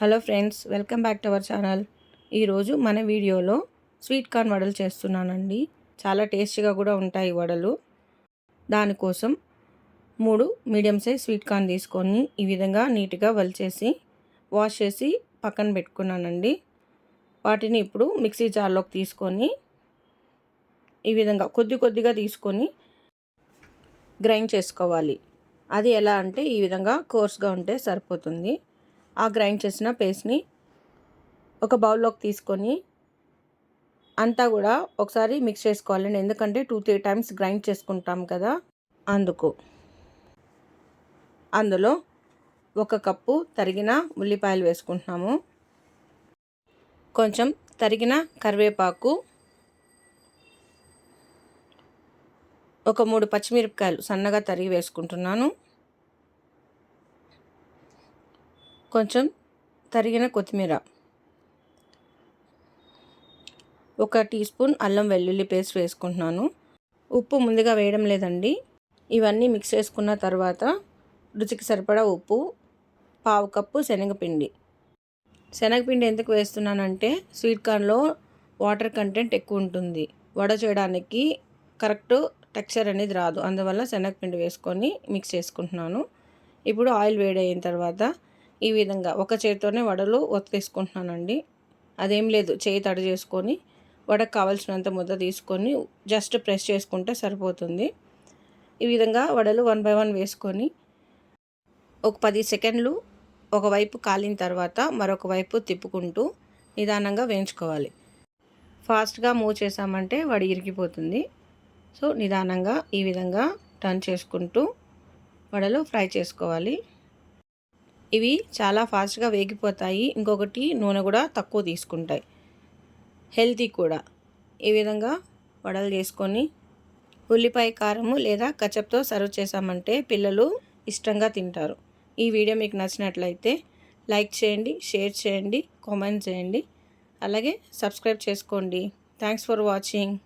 Hello friends, welcome back to our channel. ఈరోజు మన వీడియోలో స్వీట్ కార్న్ వడలు చేస్తున్నానండి. చాలా టేస్టీగా కూడా ఉంటాయి వడలు. దానికోసం 3 మీడియం సైజ్ స్వీట్ కార్న్ తీసుకొని ఈ విధంగా నీట్గా వలిచేసి వాష్ చేసి పక్కన పెట్టుకున్నానండి. వాటిని ఇప్పుడు మిక్సీ జార్లోకి తీసుకొని ఈ విధంగా కొద్దిగా తీసుకొని గ్రైండ్ చేసుకోవాలి. అది ఎలా అంటే ఈ విధంగా కోర్స్గా ఉంటే సరిపోతుంది. ఆ గ్రైండ్ చేసిన పేస్ట్ని ఒక బౌల్లోకి తీసుకొని అంతా కూడా ఒకసారి మిక్స్ చేసుకోవాలండి. ఎందుకంటే 2-3 టైమ్స్ గ్రైండ్ చేసుకుంటాం కదా, అందులో 1 కప్పు తరిగిన ఉల్లిపాయలు వేసుకుంటున్నాము, కొంచెం తరిగిన కరివేపాకు, ఒక 3 పచ్చిమిరపకాయలు సన్నగా తరిగి వేసుకుంటున్నాను, కొంచెం తరిగిన కొత్తిమీర, 1 టీ స్పూన్ అల్లం వెల్లుల్లి పేస్ట్ వేసుకుంటున్నాను. ఉప్పు ముందుగా వేయడం లేదండి. ఇవన్నీ మిక్స్ చేసుకున్న తర్వాత రుచికి సరిపడా ఉప్పు, 1/2 కప్పు శనగపిండి. శనగపిండి ఎందుకు వేస్తున్నానంటే స్వీట్ కార్న్లో వాటర్ కంటెంట్ ఎక్కువ ఉంటుంది. వడ చేయడానికి కరెక్ట్ టెక్స్చర్ అనేది రాదు. అందువల్ల శనగపిండి వేసుకొని మిక్స్ చేసుకుంటున్నాను. ఇప్పుడు ఆయిల్ వేడైన తర్వాత ఈ విధంగా ఒక చేతితోనే వడలు ఒత్తేసుకుంటున్నానండి. అదేం లేదు, చేయి తడి చేసుకొని వడకు కావాల్సినంత ముద్ద తీసుకొని జస్ట్ ప్రెస్ చేసుకుంటే సరిపోతుంది. ఈ విధంగా వడలు 1 బై 1 వేసుకొని ఒక 10 సెకండ్లు ఒకవైపు కాలిన తర్వాత మరొక వైపు తిప్పుకుంటూ నిదానంగా వేయించుకోవాలి. ఫాస్ట్గా మూవ్ చేసామంటే వడ ఇరిగిపోతుంది. సో నిదానంగా ఈ విధంగా టర్న్ చేసుకుంటూ వడలు ఫ్రై చేసుకోవాలి. ఇవి చాలా ఫాస్ట్గా వేగిపోతాయి. ఇంకొకటి, నూనె కూడా తక్కువ తీసుకుంటాయి, హెల్తీ కూడా. ఈ విధంగా వడలు చేసుకొని ఉల్లిపాయ కారము లేదా కచప్తో సర్వ్ చేసామంటే పిల్లలు ఇష్టంగా తింటారు. ఈ వీడియో మీకు నచ్చినట్లయితే లైక్ చేయండి, షేర్ చేయండి, కామెంట్ చేయండి, అలాగే సబ్స్క్రైబ్ చేసుకోండి. Thanks for watching.